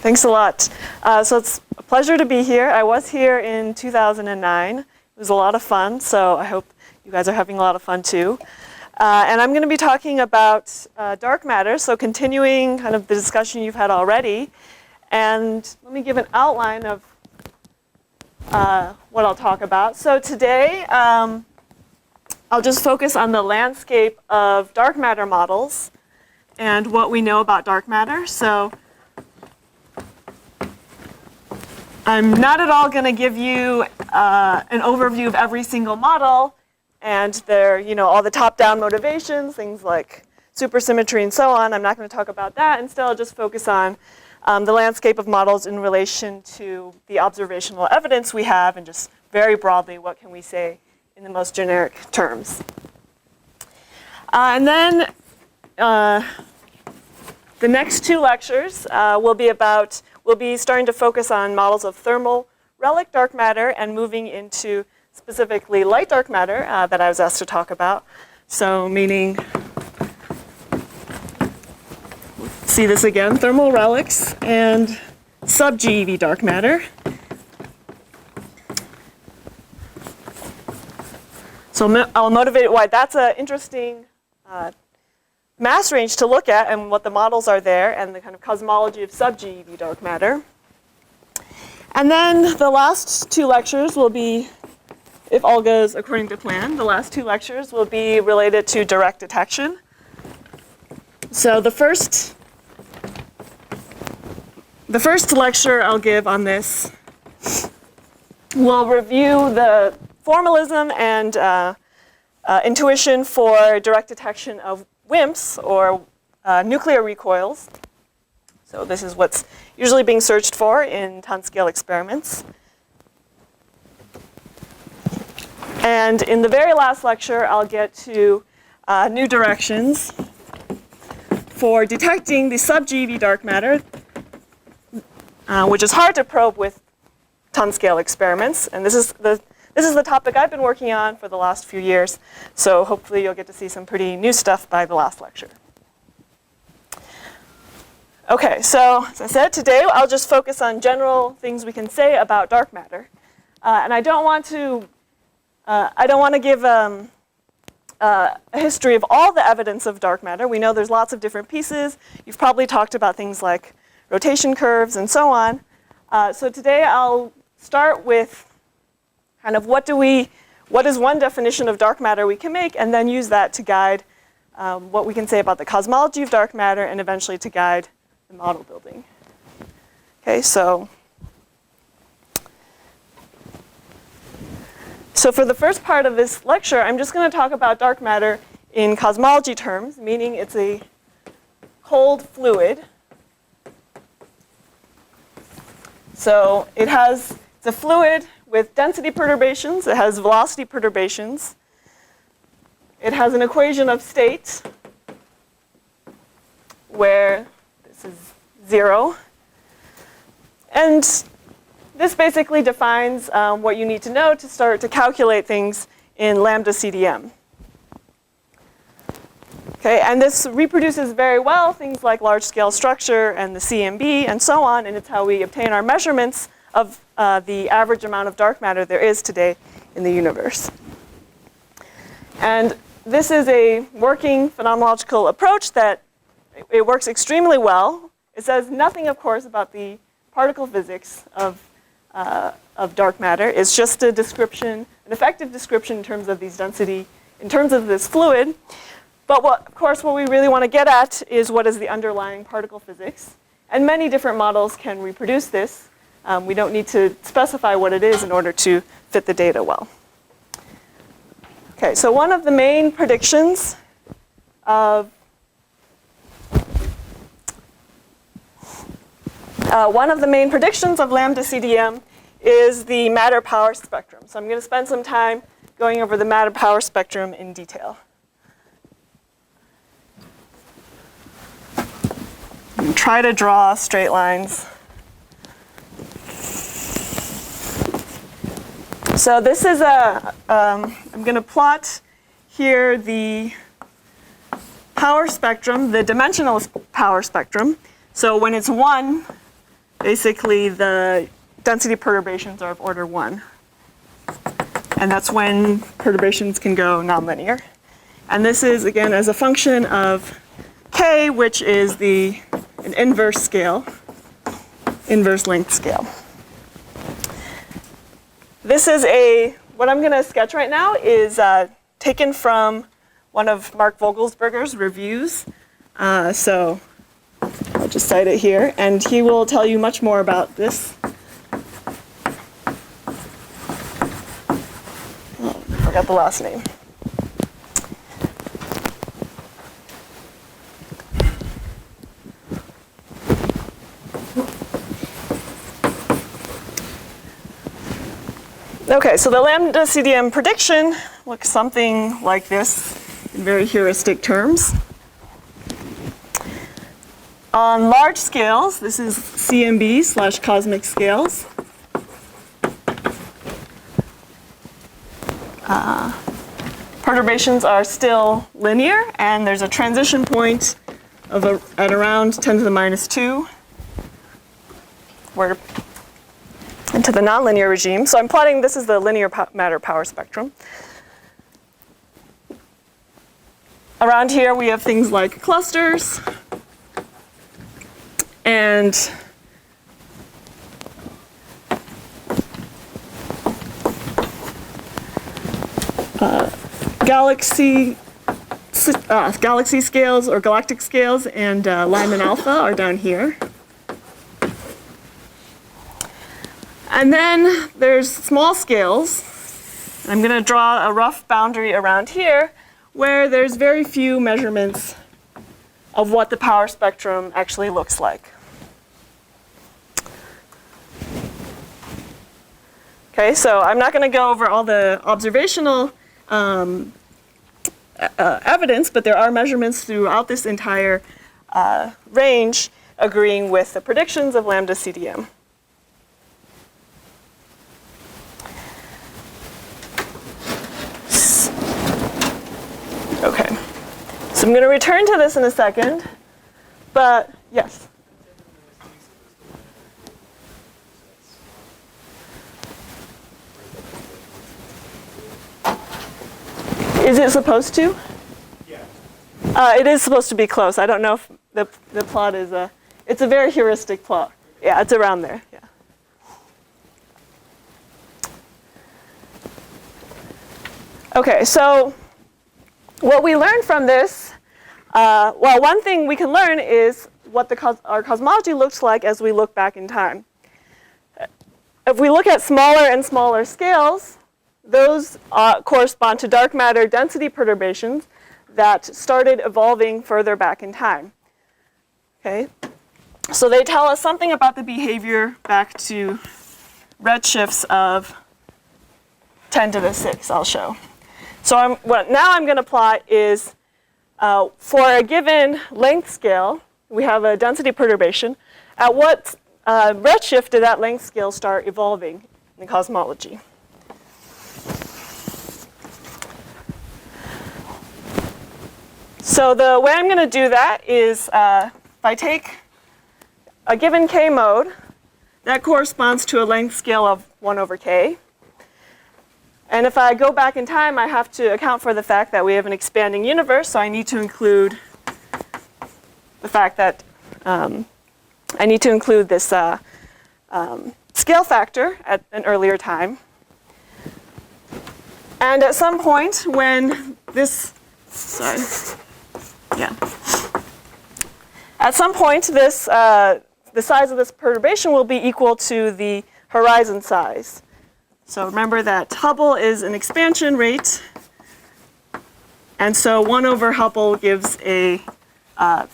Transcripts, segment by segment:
Thanks a lot. So it's a pleasure to be here. I was here in 2009. It was a lot of fun, so I hope you guys are having a lot of fun too. And I'm going to be talking about dark matter, so continuing kind of the discussion you've had already. And let me give an outline of what I'll talk about. So today, I'll just focus on the landscape of dark matter models and what we know about dark matter. So I'm not at all going to give you an overview of every single model and their, all the top-down motivations, things like supersymmetry and so on. I'm not going to talk about that. Instead, I'll just focus on the landscape of models in relation to the observational evidence we have, and just very broadly, what can we say in the most generic terms. And then the next two lectures will be starting to focus on models of thermal relic dark matter and moving into specifically light dark matter that I was asked to talk about. So meaning, see this again, thermal relics and sub-GeV dark matter. So I'll motivate why that's an interesting mass range to look at and what the models are there and the kind of cosmology of sub-GeV dark matter. And then the last two lectures will be, if all goes according to plan, the last two lectures will be related to direct detection. So the first lecture I'll give on this will review the formalism and intuition for direct detection of WIMPs, or nuclear recoils. So this is what's usually being searched for in ton-scale experiments. And in the very last lecture, I'll get to new directions for detecting the sub-GeV dark matter, which is hard to probe with ton-scale experiments. And this is the topic I've been working on for the last few years. So hopefully you'll get to see some pretty new stuff by the last lecture. Okay, so as I said, today I'll just focus on general things we can say about dark matter. And I don't want to give a history of all the evidence of dark matter. We know there's lots of different pieces. You've probably talked about things like rotation curves and so on. So today I'll start with kind of what is one definition of dark matter we can make, and then use that to guide what we can say about the cosmology of dark matter, and eventually to guide the model building. Okay, so for the first part of this lecture, I'm just going to talk about dark matter in cosmology terms, meaning it's a cold fluid. So it's a fluid with density perturbations. It has velocity perturbations. It has an equation of state where this is 0. And this basically defines what you need to know to start to calculate things in Lambda Cdm. Okay, and this reproduces very well things like large-scale structure and the CMB and so on, and it's how we obtain our measurements of the average amount of dark matter there is today in the universe. And this is a working phenomenological approach that it works extremely well. It says nothing, of course, about the particle physics of dark matter. It's just a description, an effective description in terms of these density, in terms of this fluid. But of course, what we really want to get at is what is the underlying particle physics. And many different models can reproduce this. We don't need to specify what it is in order to fit the data well. Okay, so one of the main predictions of Lambda Cdm is the matter-power spectrum. So I'm going to spend some time going over the matter-power spectrum in detail. And try to draw straight lines. So this is I'm going to plot here the power spectrum, the dimensional power spectrum. So when it's 1, basically the density perturbations are of order 1. And that's when perturbations can go nonlinear. And this is, again, as a function of k, which is an inverse scale, inverse length scale. This is what I'm going to sketch right now is taken from one of Mark Vogelsberger's reviews. So I'll just cite it here, and he will tell you much more about this. Oh, I forgot the last name. Okay, so the Lambda Cdm prediction looks something like this in very heuristic terms. On large scales, this is CMB / cosmic scales. Perturbations are still linear, and there's a transition point at around 10 to the minus 2, where into the nonlinear regime. So I'm plotting, this is the linear matter power spectrum. Around here we have things like clusters and galaxy scales or galactic scales, and Lyman alpha are down here. And then there's small scales. I'm going to draw a rough boundary around here where there's very few measurements of what the power spectrum actually looks like. Okay, so I'm not going to go over all the observational evidence, but there are measurements throughout this entire range agreeing with the predictions of Lambda Cdm. Okay, so I'm going to return to this in a second, but yes? Is it supposed to? Yeah. It is supposed to be close. I don't know if the plot is it's a very heuristic plot. Yeah, it's around there, yeah. Okay, so what we learned from this, well, one thing we can learn is what our cosmology looks like as we look back in time. If we look at smaller and smaller scales, those correspond to dark matter density perturbations that started evolving further back in time. Okay, so they tell us something about the behavior back to redshifts of 10 to the 6, I'll show. So what now I'm going to plot is for a given length scale, we have a density perturbation. At what redshift did that length scale start evolving in cosmology? So the way I'm going to do that is if I take a given k mode, that corresponds to a length scale of 1 over k. And if I go back in time, I have to account for the fact that we have an expanding universe, so I need to include the fact that I need to include this scale factor at an earlier time. And at some point when this, at some point this, the size of this perturbation will be equal to the horizon size. So remember that Hubble is an expansion rate, and so 1 over Hubble gives a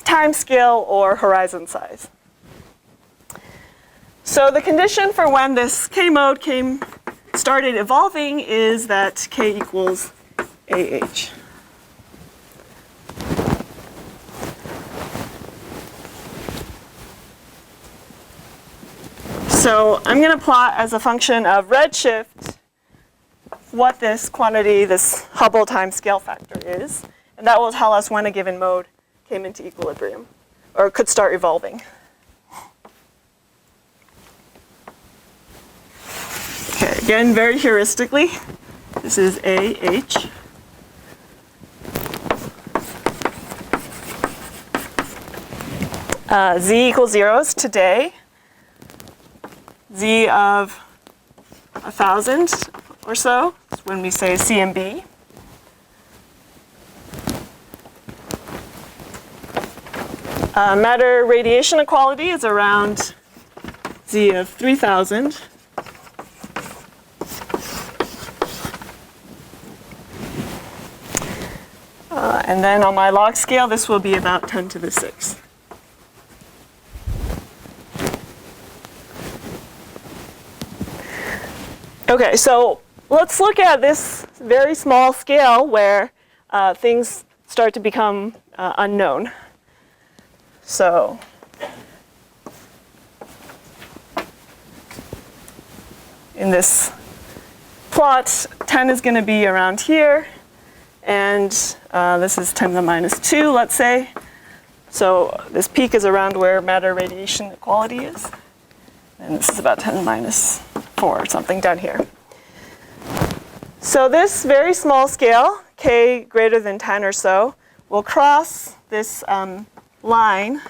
time scale or horizon size. So the condition for when this k mode started evolving is that k equals AH. So I'm going to plot as a function of redshift what this quantity, this Hubble time scale factor is. And that will tell us when a given mode came into equilibrium or could start evolving. Again, very heuristically, this is AH. Z equals 0 is today. Z of 1,000 or so is when we say CMB. Matter radiation equality is around Z of 3,000. And then on my log scale, this will be about 10 to the 6. Okay, so let's look at this very small scale where things start to become unknown. So in this plot, 10 is going to be around here, and this is 10 to the minus 2, let's say. So this peak is around where matter radiation equality is, and this is about 10 to the minus 4 or something down here. So this very small scale, k greater than 10 or so, will cross this line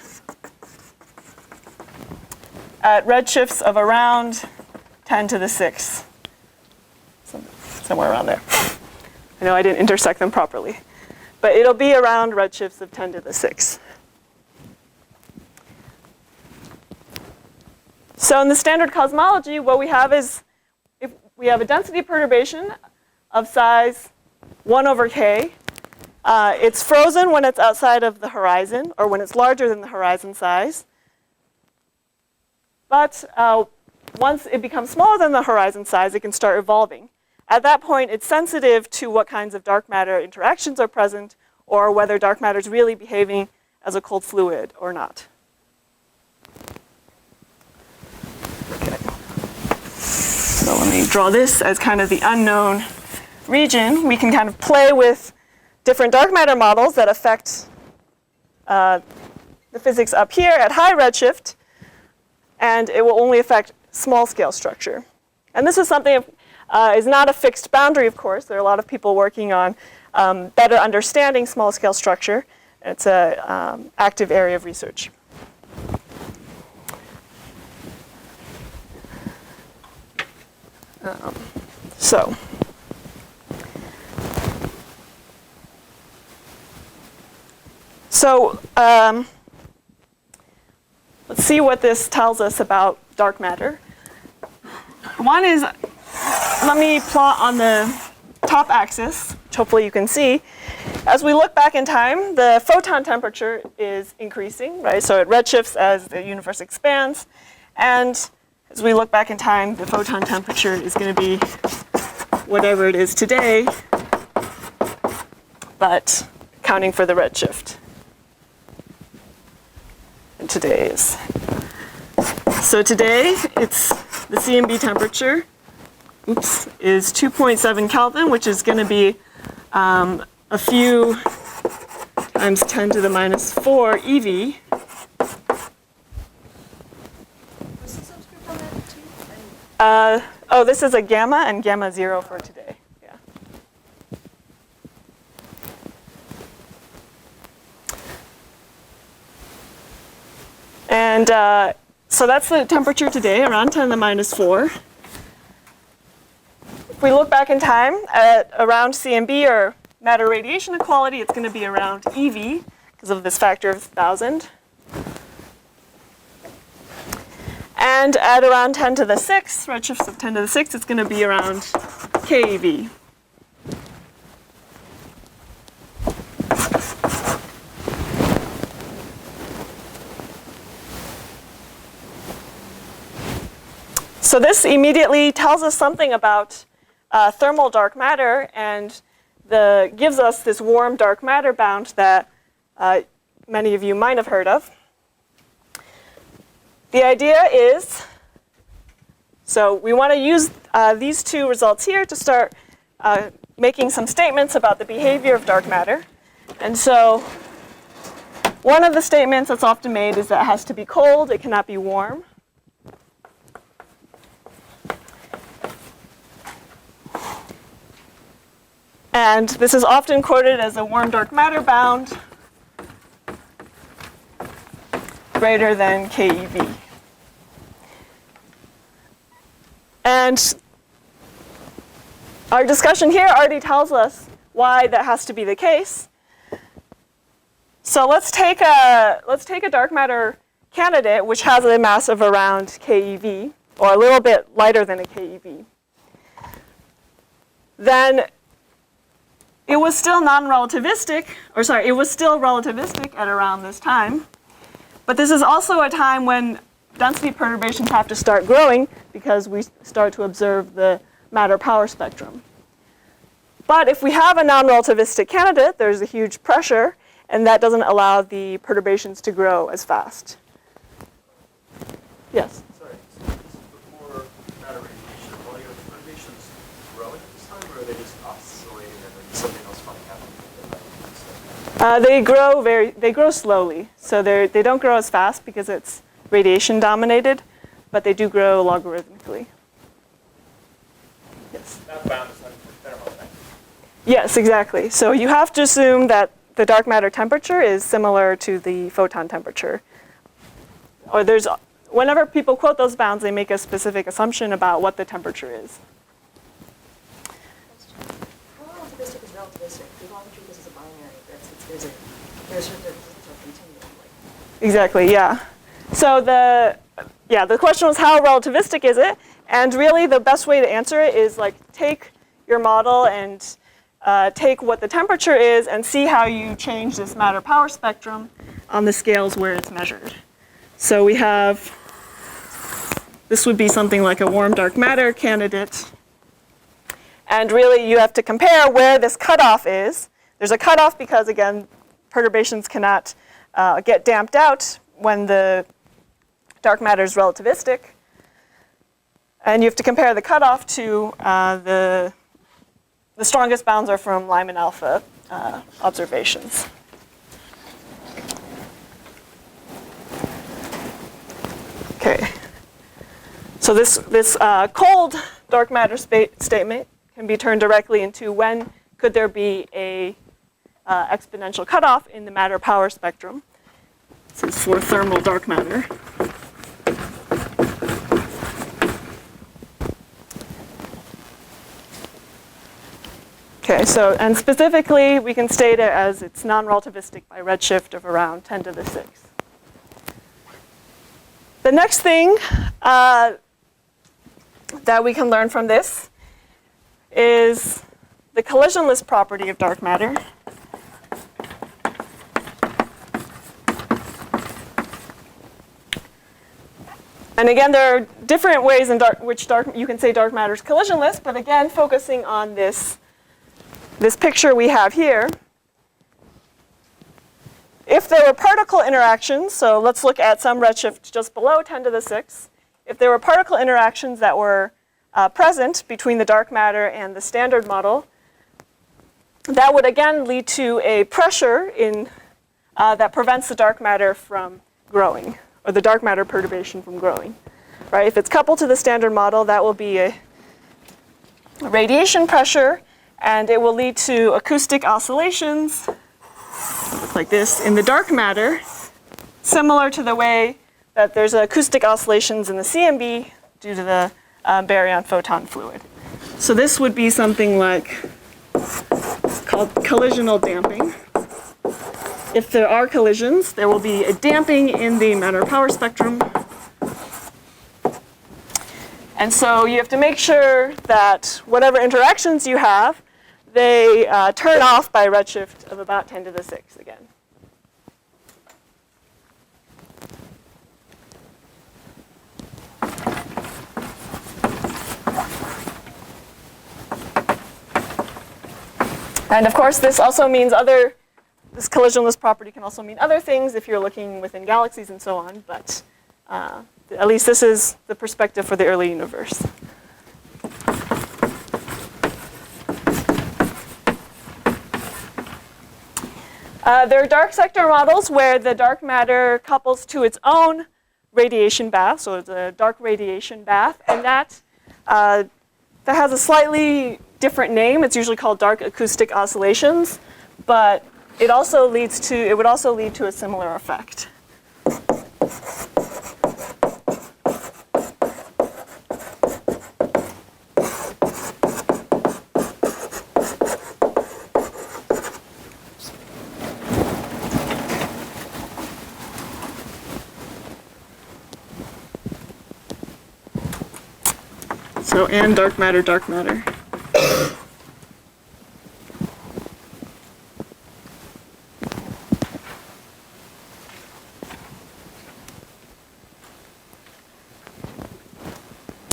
at redshifts of around 10 to the 6, somewhere around there. I know I didn't intersect them properly, but it'll be around redshifts of 10 to the 6. So in the standard cosmology, what we have is, if we have a density perturbation of size 1 over k, it's frozen when it's outside of the horizon, or when it's larger than the horizon size. But once it becomes smaller than the horizon size, it can start evolving. At that point, it's sensitive to what kinds of dark matter interactions are present, or whether dark matter is really behaving as a cold fluid or not. Okay. So let me draw this as kind of the unknown region. We can kind of play with different dark matter models that affect the physics up here at high redshift, and it will only affect small scale structure. And this is something is not a fixed boundary, of course. There are a lot of people working on better understanding small scale structure. It's an active area of research. So let's see what this tells us about dark matter. One is, let me plot on the top axis, which hopefully you can see. As we look back in time, the photon temperature is increasing, right? So it redshifts as the universe expands. And as we look back in time, the photon temperature is going to be whatever it is today, but counting for the redshift. And today is. So today, it's the CMB temperature, is 2.7 Kelvin, which is going to be a few times 10 to the minus 4 eV. What's the subscript on that too? Oh, this is a gamma and gamma 0 for today. Yeah. And so that's the temperature today, around 10 to the minus 4. If we look back in time at around CMB, or matter radiation equality, it's going to be around EV because of this factor of 1,000. And at around 10 to the 6, redshifts of 10 to the 6, it's going to be around keV. So this immediately tells us something about thermal dark matter, and gives us this warm dark matter bound that many of you might have heard of. The idea is, so we want to use these two results here to start making some statements about the behavior of dark matter. And so one of the statements that's often made is that it has to be cold, it cannot be warm. And this is often quoted as a warm dark matter bound greater than keV. And our discussion here already tells us why that has to be the case. So let's take a dark matter candidate which has a mass of around keV, or a little bit lighter than a keV. Then it was still non-relativistic, or sorry, it was still relativistic at around this time. But this is also a time when density perturbations have to start growing because we start to observe the matter power spectrum. But if we have a non-relativistic candidate, there's a huge pressure, and that doesn't allow the perturbations to grow as fast. Yes? Sorry, so this is before matter radiation. Are your perturbations growing at this time, or are they just oscillating and then something else funny happening? They grow slowly. So they don't grow as fast because it's radiation dominated, but they do grow logarithmically. Yes? That bound is nothing for thermal, right? Yes, exactly. So you have to assume that the dark matter temperature is similar to the photon temperature. Or whenever people quote those bounds, they make a specific assumption about what the temperature is. How relativistic is relativistic? We've often treated this as a binary. There's a continuum. Exactly, yeah. So the question was how relativistic is it? And really the best way to answer it is like take your model and take what the temperature is and see how you change this matter power spectrum on the scales where it's measured. So we have, this would be something like a warm dark matter candidate. And really you have to compare where this cutoff is. There's a cutoff because, again, perturbations cannot get damped out when the dark matter is relativistic. And you have to compare the cutoff to the strongest bounds are from Lyman alpha observations. Okay. So this cold dark matter statement can be turned directly into when could there be a exponential cutoff in the matter power spectrum. This is for thermal dark matter. Okay, so, and specifically, we can state it as it's non-relativistic by redshift of around 10 to the 6th. The next thing that we can learn from this is the collisionless property of dark matter. And again, there are different ways in which you can say dark matter is collisionless, but again, focusing on this picture we have here. If there were particle interactions, so let's look at some redshift just below 10 to the 6th. If there were particle interactions that were present between the dark matter and the standard model, that would again lead to a pressure that prevents the dark matter from growing, or the dark matter perturbation from growing. Right? If it's coupled to the standard model, that will be a radiation pressure, and it will lead to acoustic oscillations, like this, in the dark matter, similar to the way that there's acoustic oscillations in the CMB due to the baryon photon fluid. So this would be something like called collisional damping. If there are collisions, there will be a damping in the matter power spectrum. And so you have to make sure that whatever interactions you have, they turn off by a redshift of about 10 to the 6 again. And of course, this also means this collisionless property can also mean other things if you're looking within galaxies and so on, but at least this is the perspective for the early universe. There are dark sector models where the dark matter couples to its own radiation bath, so it's a dark radiation bath, and that has a slightly different name. It's usually called dark acoustic oscillations, but it would also lead to a similar effect. So, and dark matter, dark matter.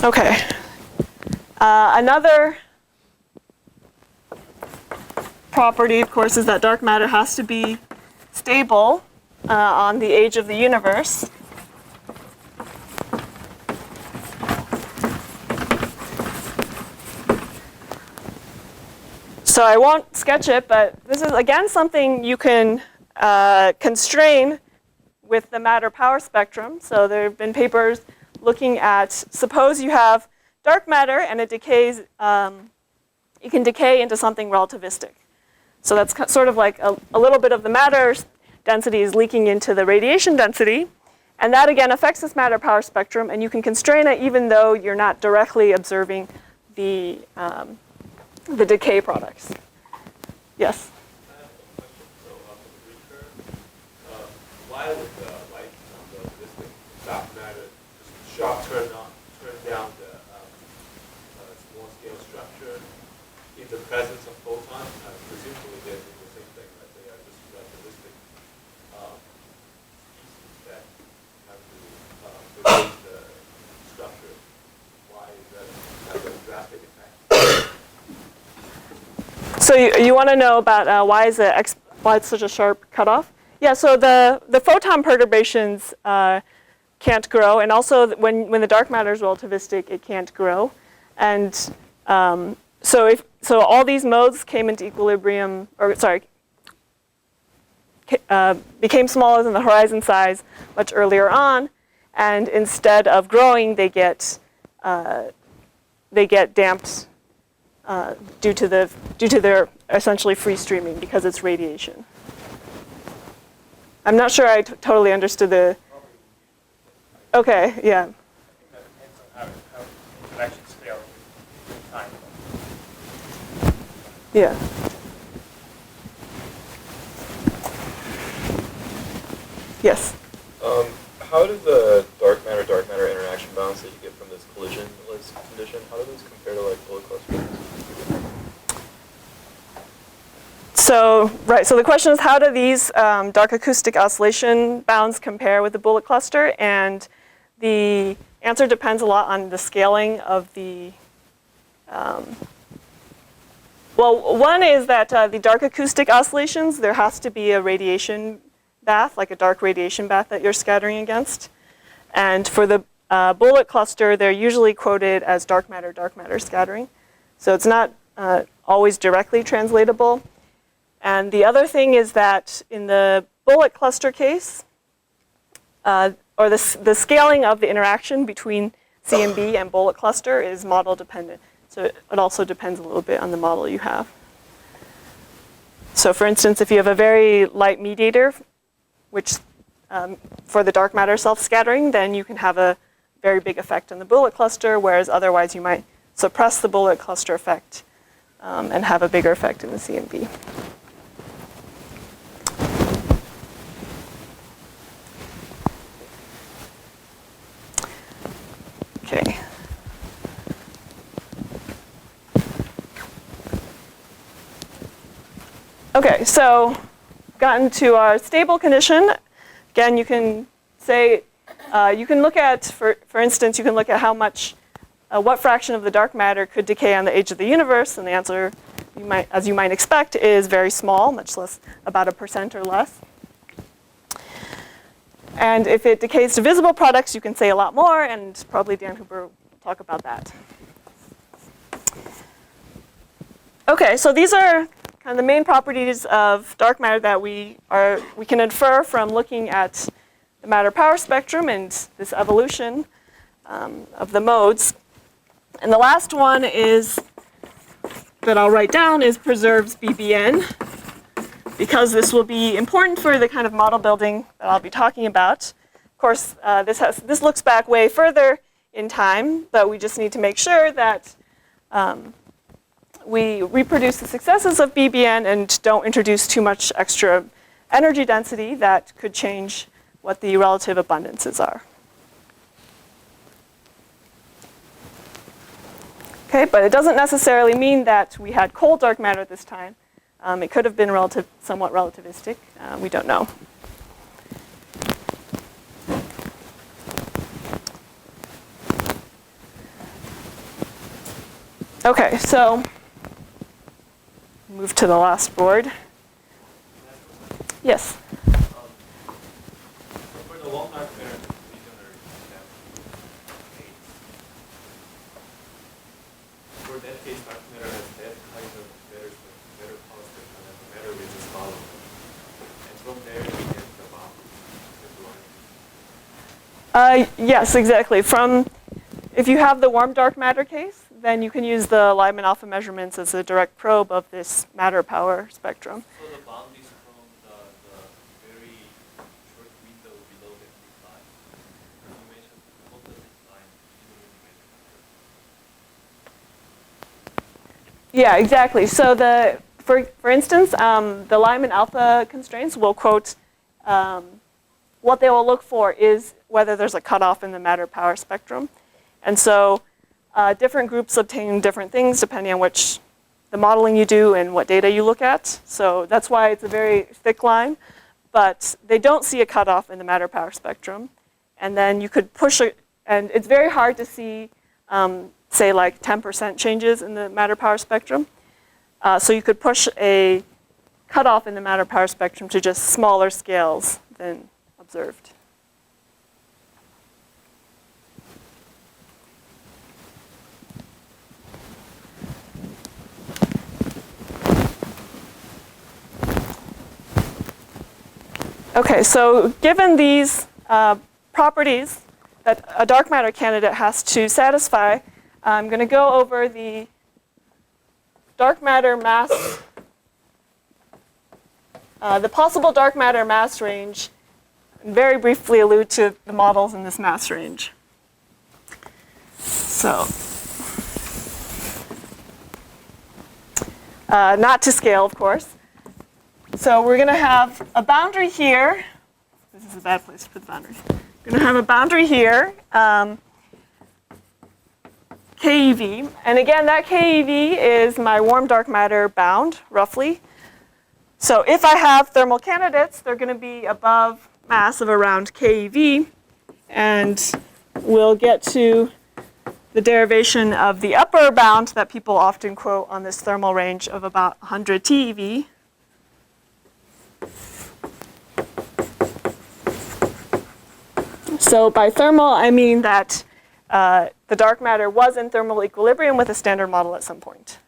Okay. Another property, of course, is that dark matter has to be stable on the age of the universe. So I won't sketch it, but this is, again, something you can constrain with the matter power spectrum. So there have been papers looking at, suppose you have dark matter and it decays, it can decay into something relativistic. So that's sort of like a little bit of the matter density is leaking into the radiation density. And that, again, affects this matter power spectrum. And you can constrain it even though you're not directly observing the decay products. Yes? I have a question. So for the recurve, why would the light on the relativistic dark matter just sharp turn down the small scale structure in the presence of photons? Presumably they're doing the same thing, right? They are just relativistic species that have to raise the structure. Why is that have a drastic effect? So you want to know about why it's such a sharp cutoff? Yeah, so the photon perturbations can't grow, and also when the dark matter is relativistic, it can't grow. And so all these modes came into equilibrium, became smaller than the horizon size much earlier on, and instead of growing, they get damped due to their essentially free streaming because it's radiation. I'm not sure I totally understood the. Okay, yeah. I think that depends on how interactions fail in time. Yeah. Yes. How do the dark matter interaction bounds that you get from this collisionless condition, how do those compare to like bullet clusters? So the question is, how do these dark acoustic oscillation bounds compare with the bullet cluster? And the answer depends a lot on the scaling of the. Well, one is that the dark acoustic oscillations, there has to be a radiation bath, like a dark radiation bath that you're scattering against. And for the bullet cluster, they're usually quoted as dark matter scattering. So it's not always directly translatable. And the other thing is that in the bullet cluster case, or the scaling of the interaction between CMB and bullet cluster is model dependent. So it also depends a little bit on the model you have. So for instance, if you have a very light mediator, which for the dark matter self-scattering, then you can have a very big effect on the bullet cluster, whereas otherwise you might suppress the bullet cluster effect and have a bigger effect in the CMB. Okay. Okay, so gotten to our stable condition. Again, you can say, you can look at, for instance, you can look at how much, what fraction of the dark matter could decay on the age of the universe, and the answer, as you might expect, is very small, much less, about 1% or less. And if it decays to visible products, you can say a lot more, and probably Dan Huber will talk about that. Okay, so these are kind of the main properties of dark matter that we can infer from looking at the matter power spectrum and this evolution of the modes. And the last one is that I'll write down is preserves BBN, because this will be important for the kind of model building that I'll be talking about. Of course, this looks back way further in time, but we just need to make sure that we reproduce the successes of BBN and don't introduce too much extra energy density that could change what the relative abundances are. Okay, but it doesn't necessarily mean that we had cold dark matter at this time. It could have been somewhat relativistic. We don't know. Okay, so move to the last board. Yes. So for the long dark matter collisional case, for that case, dark matter has that kind of better constant and the matter which is following. And from there we get the bound. Yes, exactly. If you have the warm dark matter case, then you can use the Lyman alpha measurements as a direct probe of this matter power spectrum. So the bound is from the very short window below the decline. You mentioned what the decline is. Yeah, exactly. So for instance, the Lyman alpha constraints will quote what they will look for is whether there's a cutoff in the matter power spectrum. And so different groups obtain different things depending on the modeling you do and what data you look at. So that's why it's a very thick line. But they don't see a cutoff in the matter power spectrum. And then you could push it, and it's very hard to see, say, like 10% changes in the matter power spectrum. So you could push a cutoff in the matter power spectrum to just smaller scales than observed. Okay, so given these properties that a dark matter candidate has to satisfy, I'm going to go over the dark matter mass, the possible dark matter mass range, and very briefly allude to the models in this mass range. So, not to scale, of course. So we're going to have a boundary here. This is a bad place to put the boundary. We're going to have a boundary here, KeV. And again, that KeV is my warm dark matter bound, roughly. So if I have thermal candidates, they're going to be above mass of around KeV. And we'll get to the derivation of the upper bound that people often quote on this thermal range of about 100 TeV. So by thermal, I mean that the dark matter was in thermal equilibrium with a standard model at some point.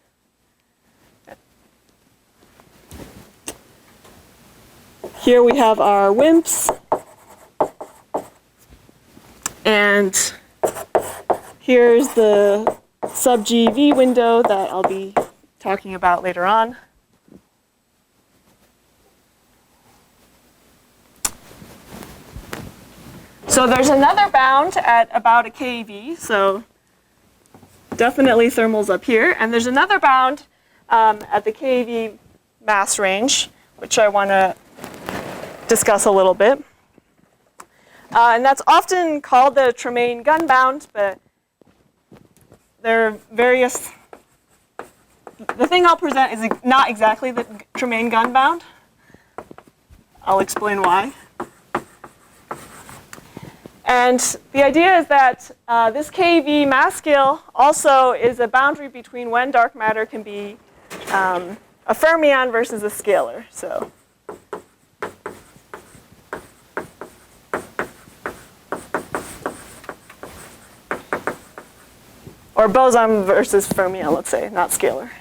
Here we have our WIMPs. And here's the sub-GeV window that I'll be talking about later on. So there's another bound at about a keV, so definitely thermals up here. And there's another bound at the keV mass range, which I want to discuss a little bit. And that's often called the Tremaine gun bound, but there are various. The thing I'll present is not exactly the Tremaine gun bound. I'll explain why. And the idea is that this KeV mass scale also is a boundary between when dark matter can be a fermion versus a scalar. So, or boson versus fermion, let's say, not scalar.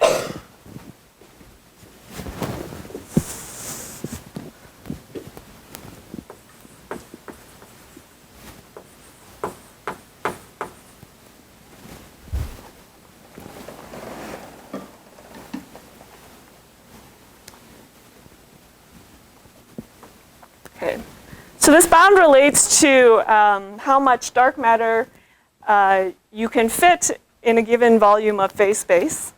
So this bound relates to how much dark matter you can fit in a given volume of phase space.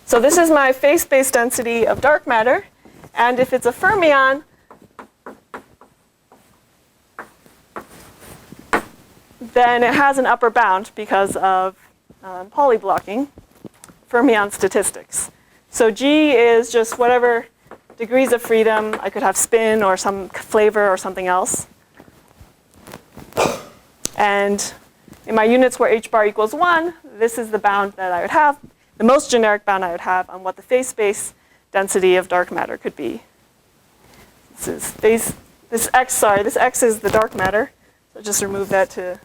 So this is my phase space density of dark matter. And if it's a fermion, then it has an upper bound because of Pauli blocking, fermion statistics. So G is just whatever degrees of freedom. I could have spin or some flavor or something else. And in my units where h bar equals 1, this is the bound that I would have, the most generic bound I would have on what the phase space density of dark matter could be. This x is the dark matter. So just remove that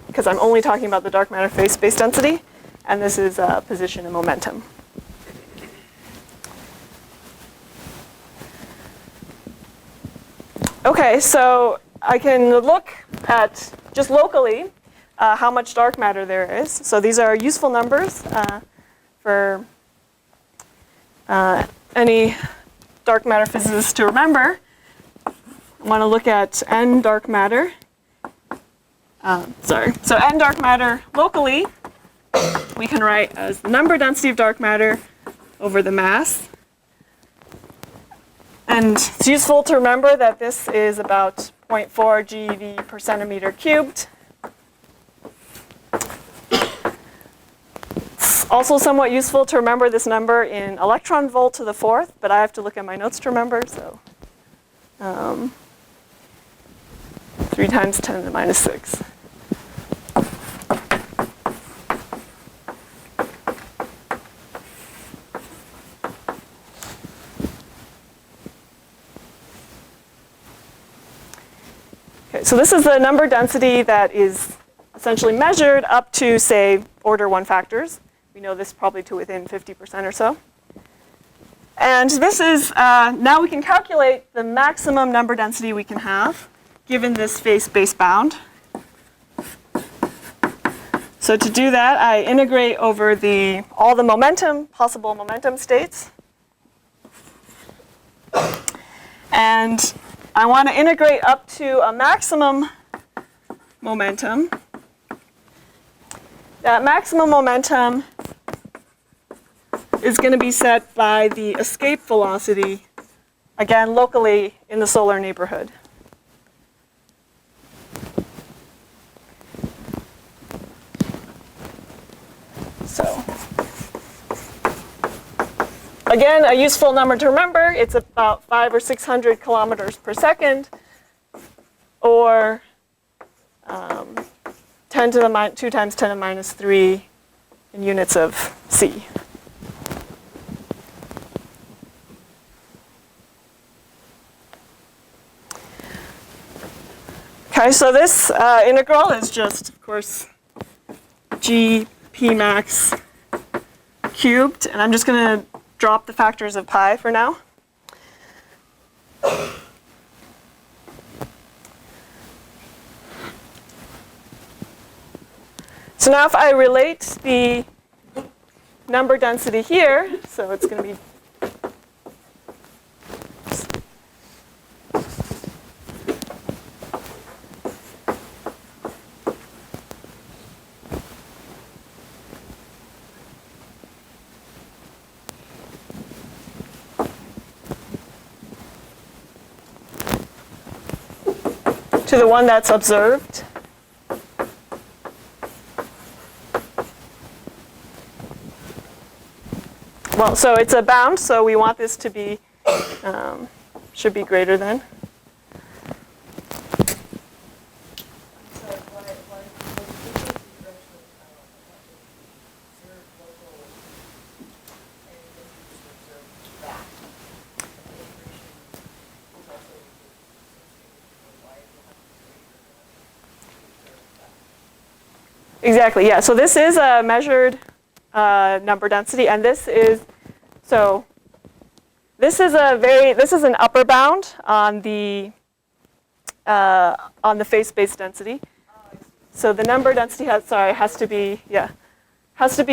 because I'm only talking about the dark matter phase space density. And this is position and momentum. Okay, so I can look at just locally how much dark matter there is. So these are useful numbers for any dark matter physicist to remember. I want to look at n dark matter. So n dark matter locally, we can write as the number density of dark matter over the mass. And it's useful to remember that this is about 0.4 GeV per centimeter cubed. It's also somewhat useful to remember this number in electron volt to the fourth, but I have to look at my notes to remember, so 3 times 10 to the minus 6. Okay, so this is the number density that is essentially measured up to, say, order 1 factors. We know this probably to within 50% or so. And this is, now we can calculate the maximum number density we can have given this phase space bound. So to do that, I integrate over all the possible momentum states. And I want to integrate up to a maximum momentum. That maximum momentum is going to be set by the escape velocity, again, locally in the solar neighborhood. So, again, a useful number to remember, it's about 500 or 600 kilometers per second, or 2 times 10 to the minus 3 in units of C. Okay, so this integral is just, of course, G P max cubed, and I'm just going to drop the factors of pi for now. So now if I relate the number density here, so it's going to be to the one that's observed. Well, so it's a bound, so we want this to be, should be greater than. Exactly, yeah. So this is a measured number density, and this is an upper bound on the phase space density. So the number density has to be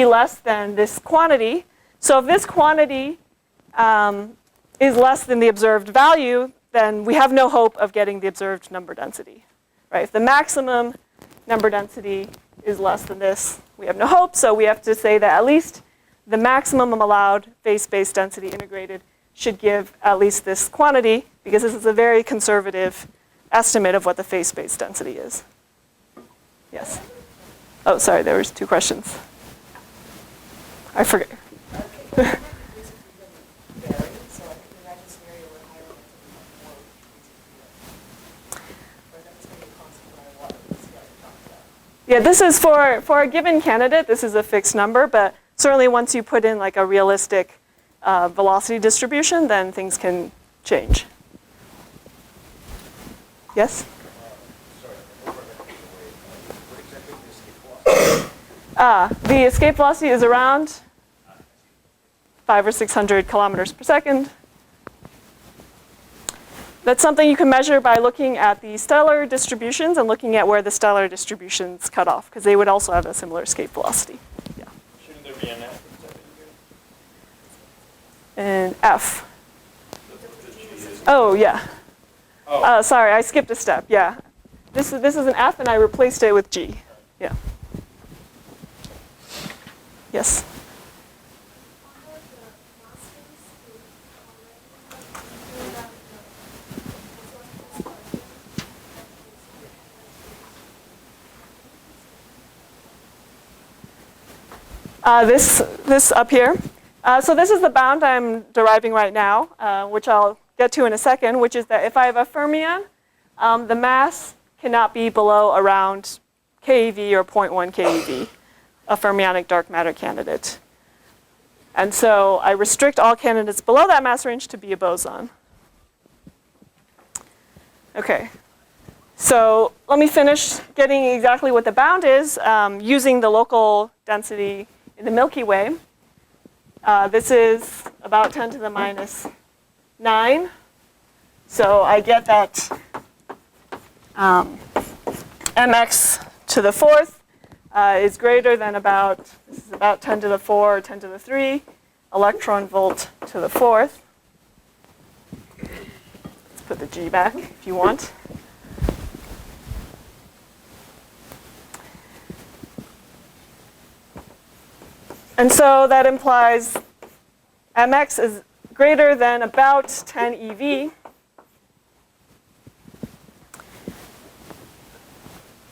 less than this quantity, So if this quantity is less than the observed value, then we have no hope of getting the observed number density, right? If the maximum number density is less than this, we have no hope. So we have to say that at least the maximum allowed phase space density integrated should give at least this quantity, because this is a very conservative estimate of what the phase space density is. Yes? Oh, sorry, there was 2 questions. I forget. Yeah, this is for a given candidate, this is a fixed number, but certainly once you put in like a realistic velocity distribution, then things can change. Yes? The escape velocity is around 500 or 600 kilometers per second. That's something you can measure by looking at the stellar distributions and looking at where the stellar distributions cut off, because they would also have a similar escape velocity. Yeah. Shouldn't there be an F instead of And F. Oh, yeah. Oh. Sorry, I skipped a step. Yeah. This is an F, and I replaced it with G. Yeah. Yes? This up here. So this is the bound I'm deriving right now, which I'll get to in a second, which is that if I have a fermion, the mass cannot be below around keV or 0.1 keV, a fermionic dark matter candidate. And so I restrict all candidates below that mass range to be a boson. Okay. So let me finish getting exactly what the bound is using the local density in the Milky Way. This is about 10 to the minus 9. So I get that mx to the 4th is greater than this is about 10 to the 4 or 10 to the 3 electron volt to the 4th. Let's put the G back if you want. And so that implies mx is greater than about 10 eV.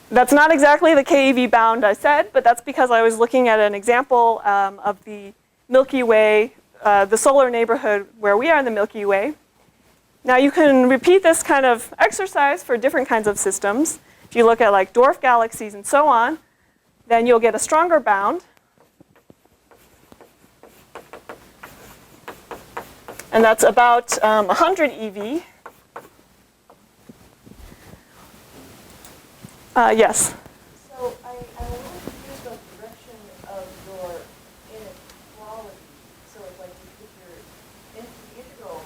That's not exactly the keV bound I said, but that's because I was looking at an example of the Milky Way, the solar neighborhood where we are in the Milky Way. Now you can repeat this kind of exercise for different kinds of systems. If you look at like dwarf galaxies and so on, then you'll get a stronger bound. And that's about 100 eV. Yes? So I want to use the direction of your inequality. So if like if your integral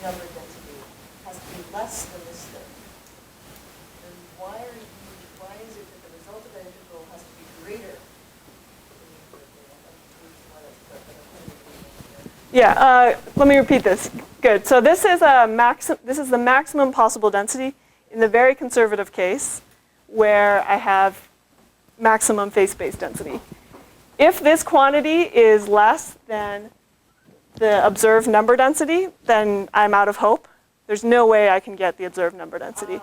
number density has to be less than this thing, then why is it that the result of that integral has to be greater than the Yeah, let me repeat this. Good. So this is the maximum possible density in the very conservative case where I have maximum phase space density. If this quantity is less than the observed number density, then I'm out of hope. There's no way I can get the observed number density.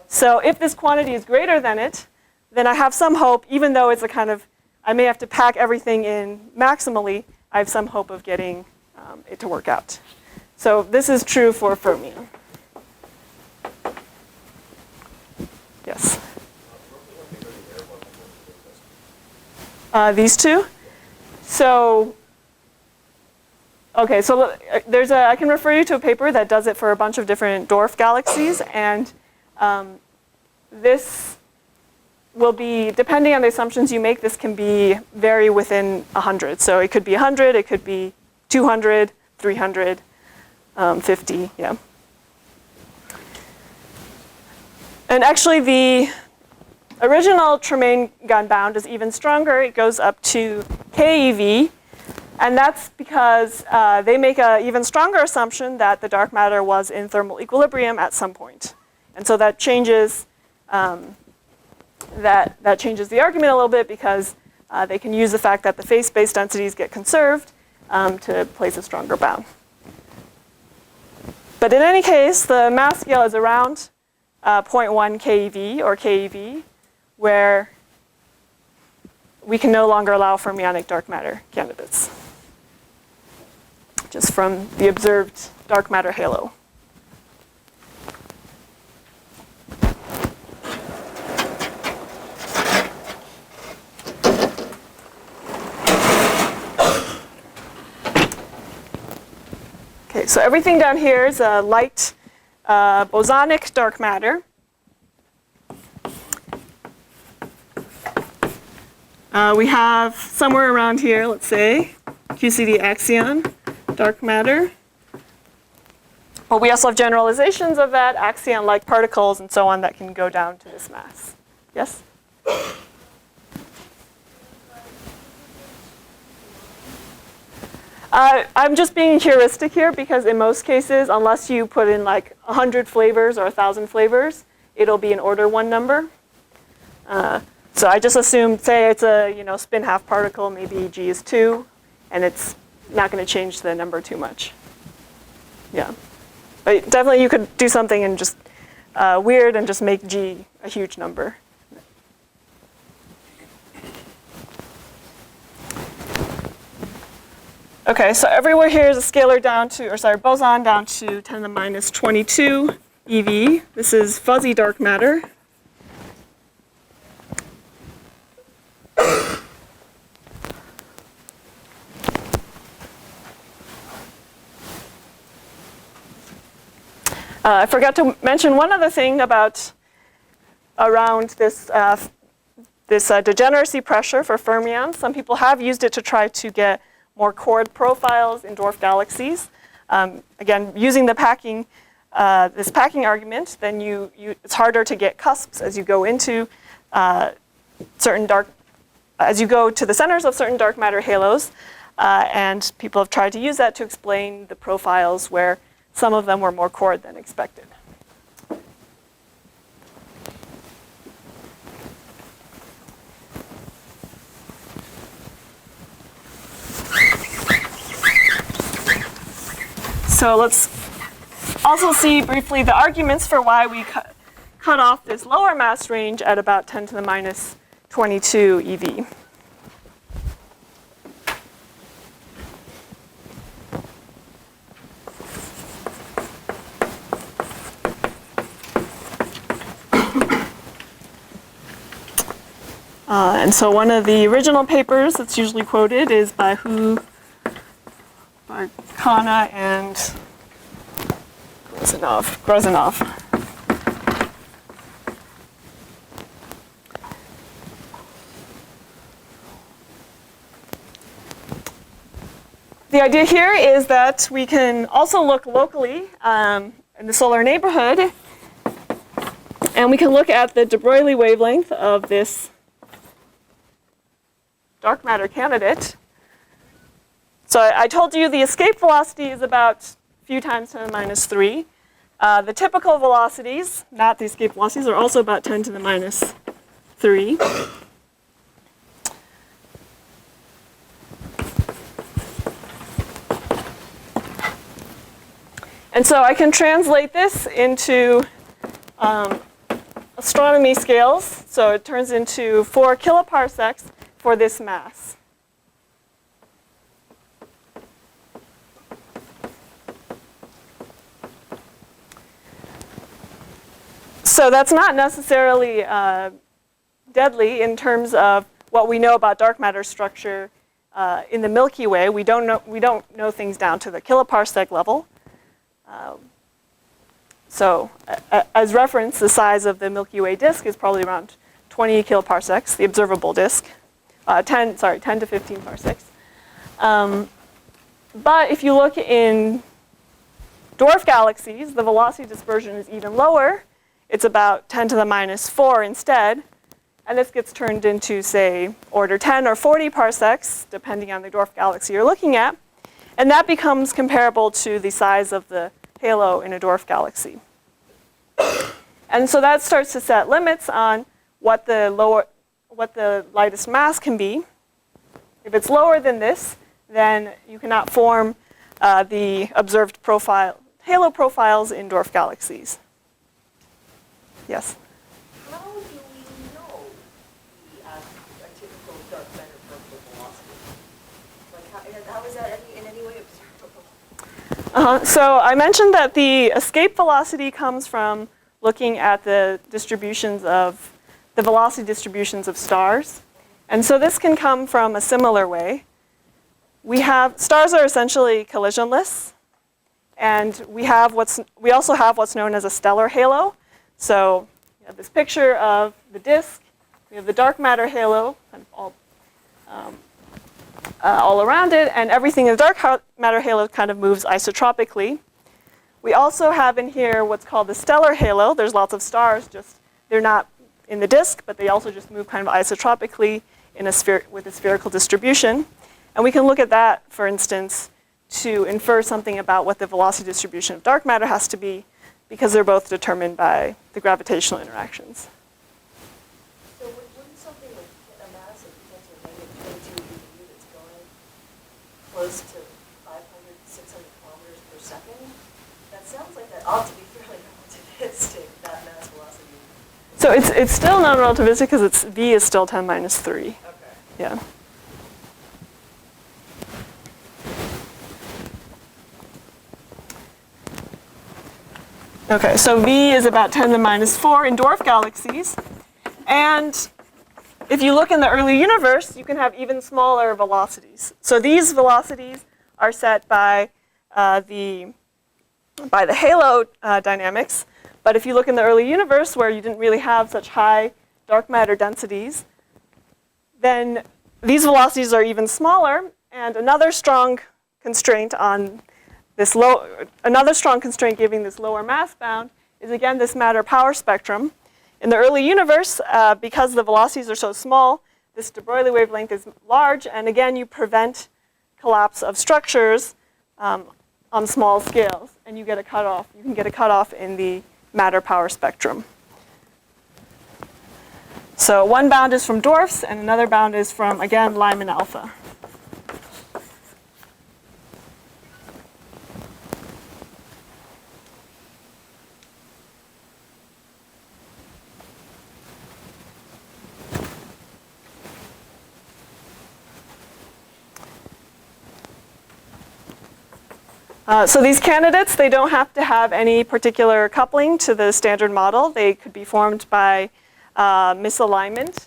So if this quantity is greater than it, then I have some hope, even though it's a kind of, I may have to pack everything in maximally, I have some hope of getting it to work out. So this is true for fermion. Yes? These two? So, okay, so I can refer you to a paper that does it for a bunch of different dwarf galaxies, and this will be, depending on the assumptions you make, this can be vary within 100. So it could be 100, it could be 200, 300, 50, yeah. And actually the original Tremaine gun bound is even stronger. It goes up to keV. And that's because they make an even stronger assumption that the dark matter was in thermal equilibrium at some point. And so that changes, that changes the argument a little bit, because they can use the fact that the phase space densities get conserved to place a stronger bound. But in any case, the mass scale is around 0.1 keV or keV, where we can no longer allow fermionic dark matter candidates, just from the observed dark matter halo. Okay, so everything down here is a light bosonic dark matter. We have somewhere around here, let's say, QCD axion dark matter. But we also have generalizations of that, axion-like particles and so on, that can go down to this mass. Yes? I'm just being heuristic here, because in most cases, unless you put in like 100 flavors or 1,000 flavors, it'll be an order 1 number. So I just assumed, say it's a spin half particle, maybe G is 2, and it's not going to change the number too much. Yeah, but definitely you could do something and just weird and just make G a huge number. Okay, so everywhere here is a scalar down to, boson down to 10 to the minus 22 eV. This is fuzzy dark matter. I forgot to mention one other thing around this degeneracy pressure for fermions. Some people have used it to try to get more chord profiles in dwarf galaxies. Again, using the packing, this packing argument, then it's harder to get cusps as you go into as you go to the centers of certain dark matter halos, and people have tried to use that to explain the profiles where some of them were more chord than expected. So let's also see briefly the arguments for why we cut off this lower mass range at about 10 to the minus 22 eV. And so one of the original papers that's usually quoted is by Kana and Grozanov. The idea here is that we can also look locally in the solar neighborhood, and we can look at the de Broglie wavelength of this dark matter candidate. So I told you the escape velocity is about a few times 10 to the minus 3. The typical velocities, not the escape velocities, are also about 10 to the minus 3. And so I can translate this into astronomy scales. So it turns into 4 kiloparsecs for this mass. So that's not necessarily deadly in terms of what we know about dark matter structure in the Milky Way. We don't know things down to the kiloparsec level. So as reference, the size of the Milky Way disk is probably around 20 kiloparsecs, the observable disk. 10 to 15 parsecs. But if you look in dwarf galaxies, the velocity dispersion is even lower. It's about 10 to the minus 4 instead. and this gets turned into, say, order 10 or 40 parsecs, depending on the dwarf galaxy you're looking at. And that becomes comparable to the size of the halo in a dwarf galaxy. And so that starts to set limits on what the lightest mass can be. If it's lower than this, then you cannot form the observed halo profiles in dwarf galaxies. Yes? How do we know a typical dark matter particle velocity? Like how is that in any way observable? So I mentioned that the escape velocity comes from looking at the velocity distributions of stars. And so this can come from a similar way. Stars are essentially collisionless, and we also have what's known as a stellar halo. So you have this picture of the disk. We have the dark matter halo kind of all around it, and everything in the dark matter halo kind of moves isotropically. We also have in here what's called the stellar halo. There's lots of stars, they're not in the disk, but they also just move kind of isotropically with a spherical distribution. And we can look at that, for instance, to infer something about what the velocity distribution of dark matter has to be, because they're both determined by the gravitational interactions. So wouldn't something with a mass of 10 to the negative 22 eV that's going close to 500, 600 kilometers per second, that sounds like that ought to be fairly relativistic, that mass velocity. So it's still non-relativistic because v is still 10 minus 3. Okay. Yeah. Okay, so v is about 10 to the minus 4 in dwarf galaxies. And if you look in the early universe, you can have even smaller velocities. So these velocities are set by the halo dynamics. But if you look in the early universe, where you didn't really have such high dark matter densities, then these velocities are even smaller. And another strong constraint giving this lower mass bound is, again, this matter power spectrum. In the early universe, because the velocities are so small, this de Broglie wavelength is large, and again, you prevent collapse of structures on small scales, and you get a cutoff. You can get a cutoff in the matter power spectrum. So one bound is from dwarfs, and another bound is from, again, Lyman alpha. So these candidates, they don't have to have any particular coupling to the standard model. They could be formed by misalignment.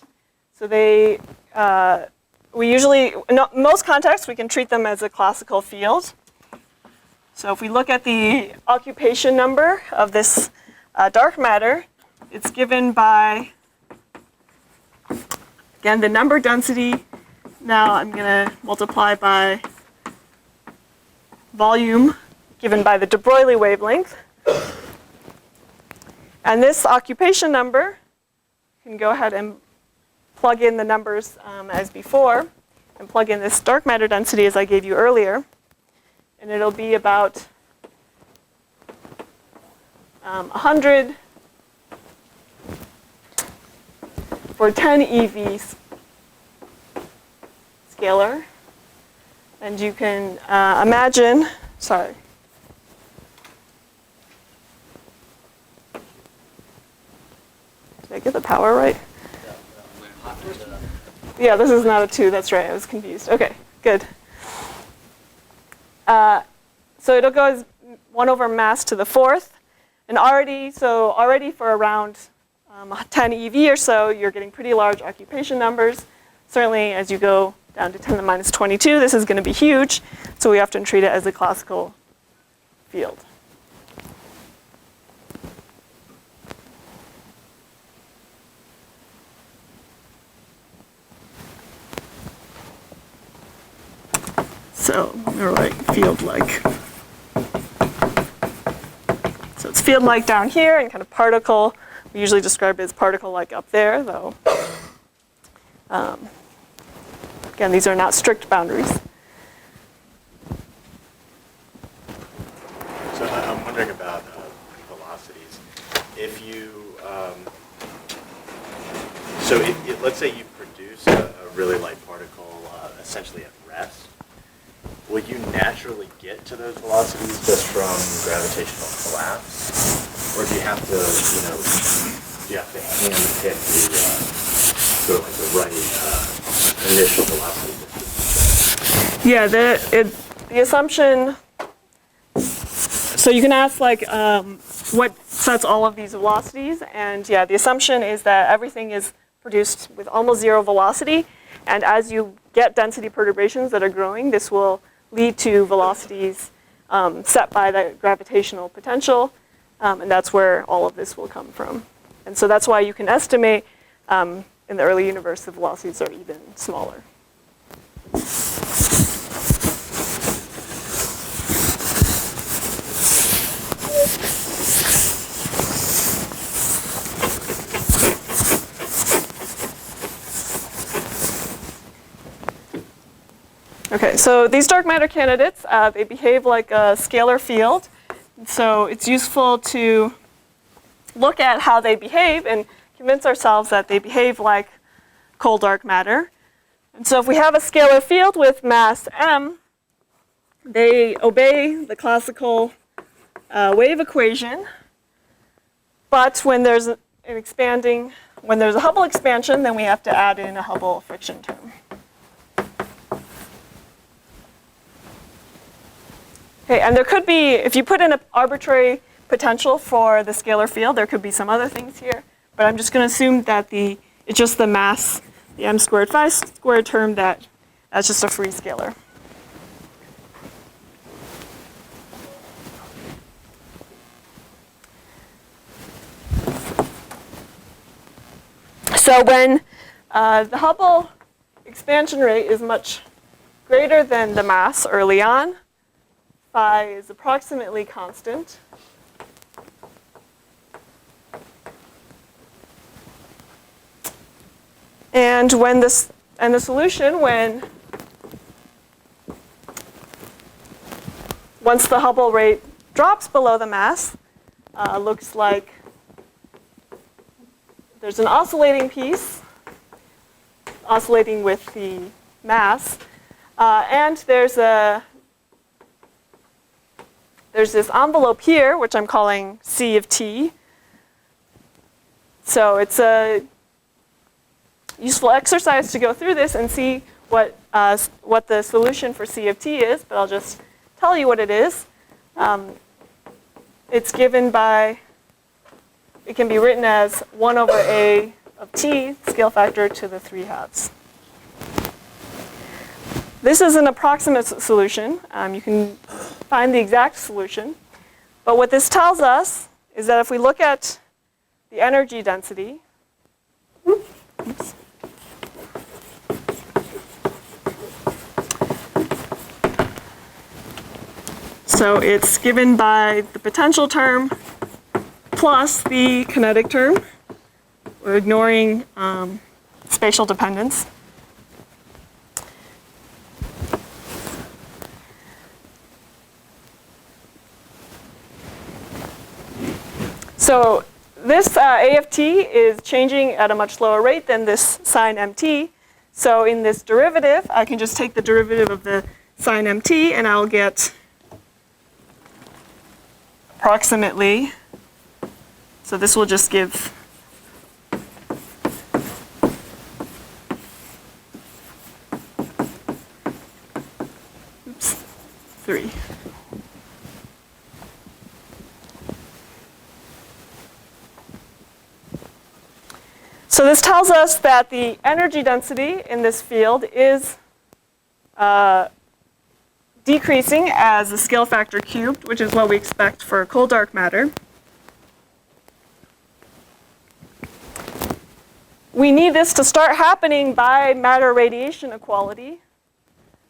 So in most contexts, we can treat them as a classical field. So if we look at the occupation number of this dark matter, it's given by, again, the number density. Now I'm going to multiply by volume given by the de Broglie wavelength. And this occupation number, you can go ahead and plug in the numbers as before, and plug in this dark matter density as I gave you earlier. And it'll be about 100 for 10 EV scalar. And you can imagine, sorry. Did I get the power right? Yeah, this is not a 2, that's right, I was confused. Okay, good. So it'll go as 1 over mass to the 4th. And already for around 10 EV or so, you're getting pretty large occupation numbers. Certainly as you go down to 10 to the minus 22, this is going to be huge. So we have to treat it as a classical field. So I'm going to write field-like. So it's field-like down here, and kind of particle. We usually describe it as particle-like up there, though Again, these are not strict boundaries. So I'm wondering about velocities. If you, let's say you produce a really light particle essentially at rest, would you naturally get to those velocities just from gravitational collapse? Or do you have to, hand pick the, sort of like the right initial velocity distribution? Yeah, the assumption, so you can ask like what sets all of these velocities, and yeah, the assumption is that everything is produced with almost zero velocity, and as you get density perturbations that are growing, this will lead to velocities set by the gravitational potential, and that's where all of this will come from. And so that's why you can estimate in the early universe the velocities are even smaller. Okay, so these dark matter candidates, they behave like a scalar field. So it's useful to look at how they behave and convince ourselves that they behave like cold dark matter. And so if we have a scalar field with mass m, they obey the classical wave equation. But when there's a Hubble expansion, then we have to add in a Hubble friction term. Okay, and there could be, if you put in an arbitrary potential for the scalar field, there could be some other things here. But I'm just going to assume that it's just the mass, the m squared phi squared term, that's just a free scalar. So when the Hubble expansion rate is much greater than the mass early on, phi is approximately constant. And the solution, once the Hubble rate drops below the mass, looks like there's an oscillating piece, oscillating with the mass, and there's this envelope here, which I'm calling C of t. So it's a useful exercise to go through this and see what the solution for C of t is, but I'll just tell you what it is. It's given by, it can be written as 1 over a of t, scale factor to the 3/2. This is an approximate solution. You can find the exact solution. But what this tells us is that if we look at the energy density, oops. So it's given by the potential term plus the kinetic term. We're ignoring spatial dependence. So this AFT is changing at a much slower rate than this sine MT. So in this derivative, I can just take the derivative of the sine MT and I'll get approximately, so this will just give oops, 3. So this tells us that the energy density in this field is decreasing as the scale factor cubed, which is what we expect for cold dark matter. We need this to start happening by matter radiation equality.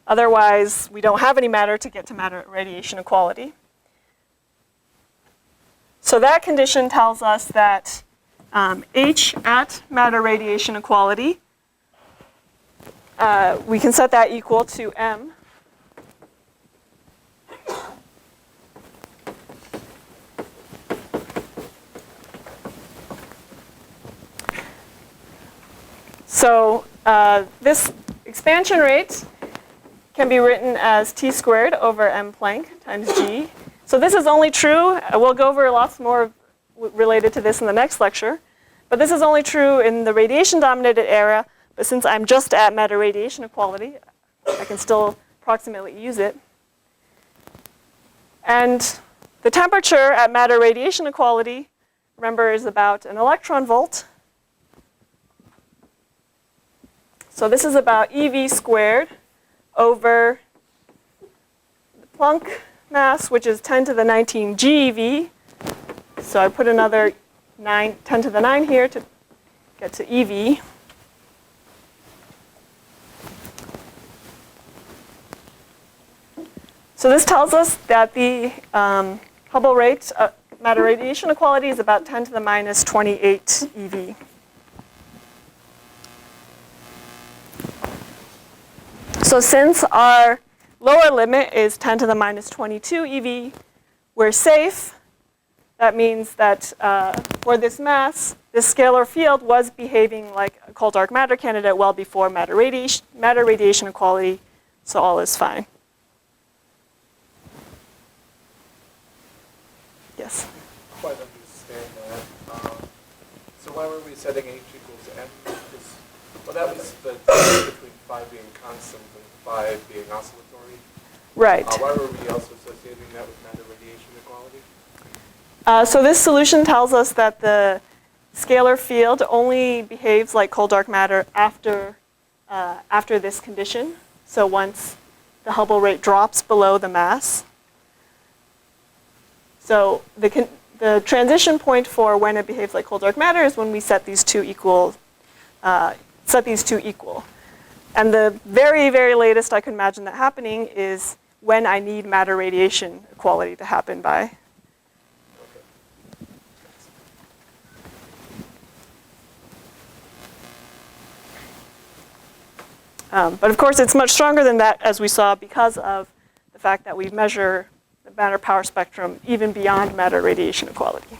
Otherwise, we don't have any matter to get to matter radiation equality. So that condition tells us that H at matter radiation equality we can set that equal to m. So this expansion rate can be written as t squared over m Planck times g. So this is only true, we'll go over lots more related to this in the next lecture, but this is only true in the radiation-dominated era, but since I'm just at matter-radiation equality, I can still approximately use it. And the temperature at matter-radiation equality, remember, is about an electron volt. So this is about eV squared over the Planck mass, which is 10 to the 19 GeV. So I put another 10 to the 9 here to get to EV. So this tells us that the Hubble rate, matter radiation equality, is about 10 to the minus 28 EV. So since our lower limit is 10 to the minus 22 EV, we're safe. That means that for this mass, this scalar field was behaving like a cold dark matter candidate well before matter radiation equality, so all is fine. Yes? Quite understand that. So why were we setting h equals m? Because, well, that was the difference between phi being constant and phi being oscillatory. Right. Why were we also associating that with matter radiation equality? So this solution tells us that the scalar field only behaves like cold dark matter after this condition. So once the Hubble rate drops below the mass. So the transition point for when it behaves like cold dark matter is when we set these two equal. And the very, very latest I can imagine that happening is when I need matter radiation equality to happen by. But of course, it's much stronger than that, as we saw, because of the fact that we measure the matter power spectrum even beyond matter radiation equality.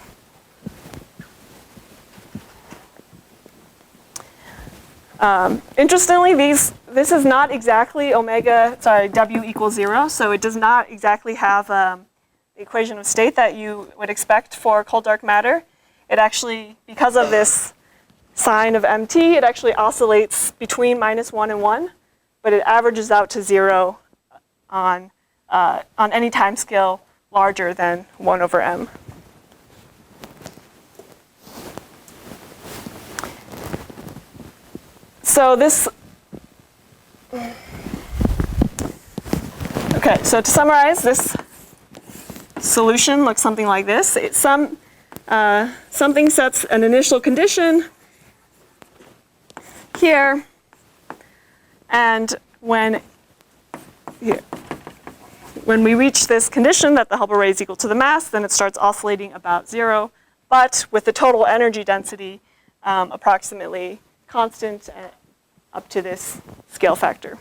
Interestingly, this is not exactly W equals 0, so it does not exactly have the equation of state that you would expect for cold dark matter. It actually, because of this sign of MT, it actually oscillates between -1 and 1, but it averages out to 0 on any time scale larger than 1 over m. So so to summarize, this solution looks something like this. Something sets an initial condition here, and when we reach this condition that the Hubble rate is equal to the mass, then it starts oscillating about 0, but with the total energy density approximately constant up to this scale factor.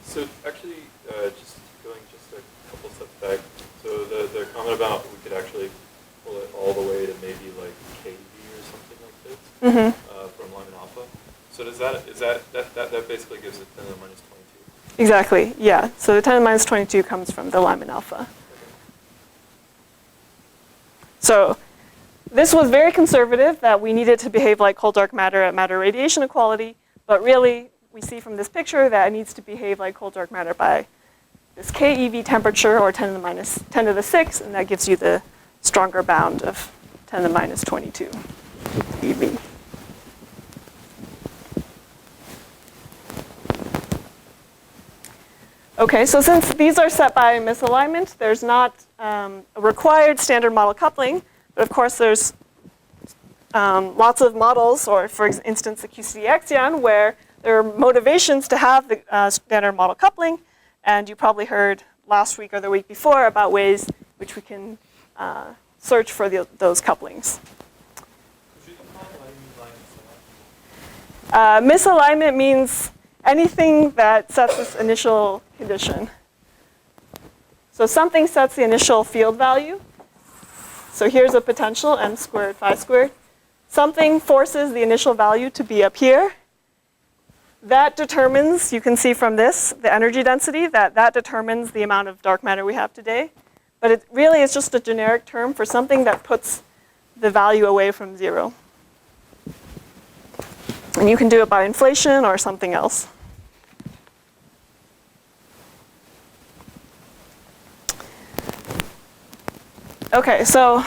So actually, just going a couple steps back, so the comment about we could actually pull it all the way to maybe like KV or something like this from Lyman alpha. So does that basically gives it 10 to the minus 22? Exactly, yeah. So the 10 to the minus 22 comes from the Lyman alpha. Okay. So this was very conservative, that we needed to behave like cold dark matter at matter radiation equality, but really we see from this picture that it needs to behave like cold dark matter by this KeV temperature, or 10 to the 6, and that gives you the stronger bound of 10 to the minus 22 EV. Okay, so since these are set by misalignment, there's not a required standard model coupling, but of course there's lots of models, or for instance the QCD axion, where there are motivations to have the standard model coupling, and you probably heard last week or the week before about ways which we can search for those couplings. Could you define what you mean by misalignment? Misalignment means anything that sets this initial condition. So something sets the initial field value. So here's a potential, m squared, phi squared. Something forces the initial value to be up here. That determines, you can see from this, the energy density, that determines the amount of dark matter we have today. But it really is just a generic term for something that puts the value away from 0. And you can do it by inflation or something else. Okay, so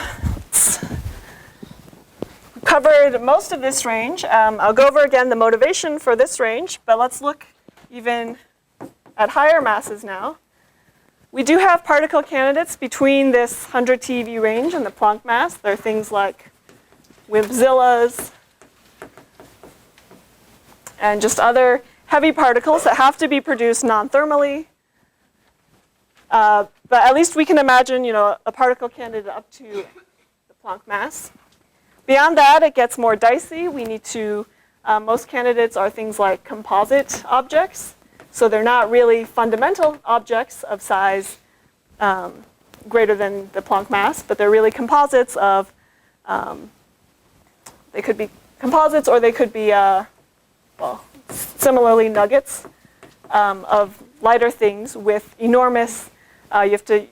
we've covered most of this range. I'll go over again the motivation for this range, but let's look even at higher masses now. We do have particle candidates between this 100 TeV range and the Planck mass. There are things like WIMP-Zillas and just other heavy particles that have to be produced non-thermally. But at least we can imagine, a particle candidate up to the Planck mass. Beyond that, it gets more dicey. We need to, most candidates are things like composite objects. So they're not really fundamental objects of size greater than the Planck mass, but they're really composites of, they could be composites or they could be, similarly nuggets of lighter things with enormous,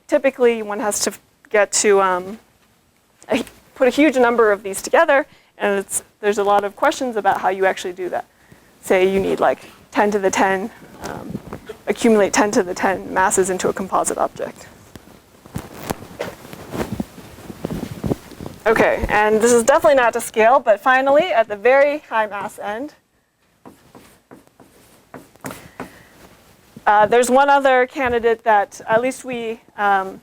typically one has to get to put a huge number of these together, and there's a lot of questions about how you actually do that. Say you need like 10 to the 10, accumulate 10 to the 10 masses into a composite object. Okay, and this is definitely not to scale, but finally, at the very high mass end, there's one other candidate that at least we know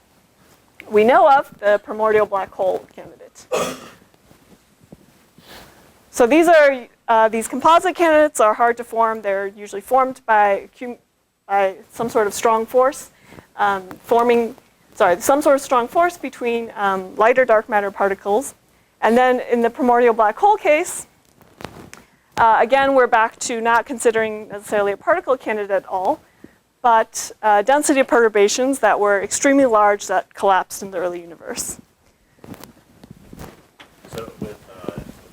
of, the primordial black hole candidate. So these composite candidates are hard to form. They're usually formed by some sort of strong force, some sort of strong force between lighter dark matter particles. And then in the primordial black hole case, again, we're back to not considering necessarily a particle candidate at all, but density of perturbations that were extremely large that collapsed in the early universe. So with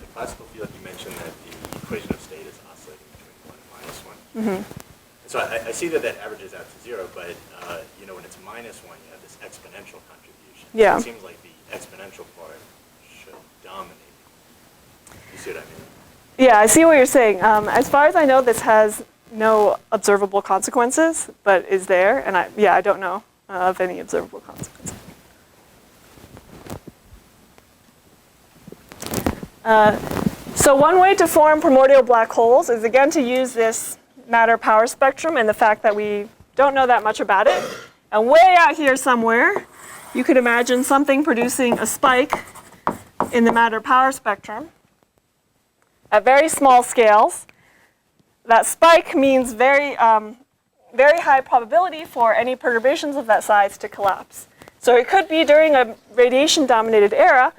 the classical field, you mentioned that the equation of state is oscillating between 1 and -1. Mm-hmm. So I see that averages out to 0, but when it's -1, you have this exponential contribution. Yeah. So it seems like the exponential part should dominate. You see what I mean? Yeah, I see what you're saying. As far as I know, this has no observable consequences, but is there, and I don't know of any observable consequences. So one way to form primordial black holes is again to use this matter power spectrum and the fact that we don't know that much about it. And way out here somewhere, you could imagine something producing a spike in the matter power spectrum at very small scales. That spike means very high probability for any perturbations of that size to collapse. So it could be during a radiation-dominated era,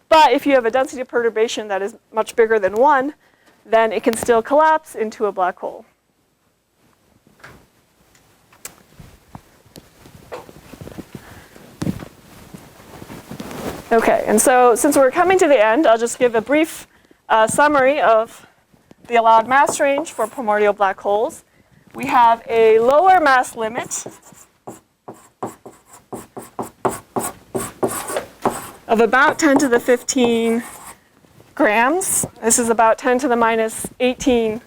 but if you have a density of perturbation that is much bigger than 1, then it can still collapse into a black hole. Okay, and so since we're coming to the end, I'll just give a brief summary of the allowed mass range for primordial black holes. We have a lower mass limit of about 10 to the 15 grams. This is about 10 to the minus 18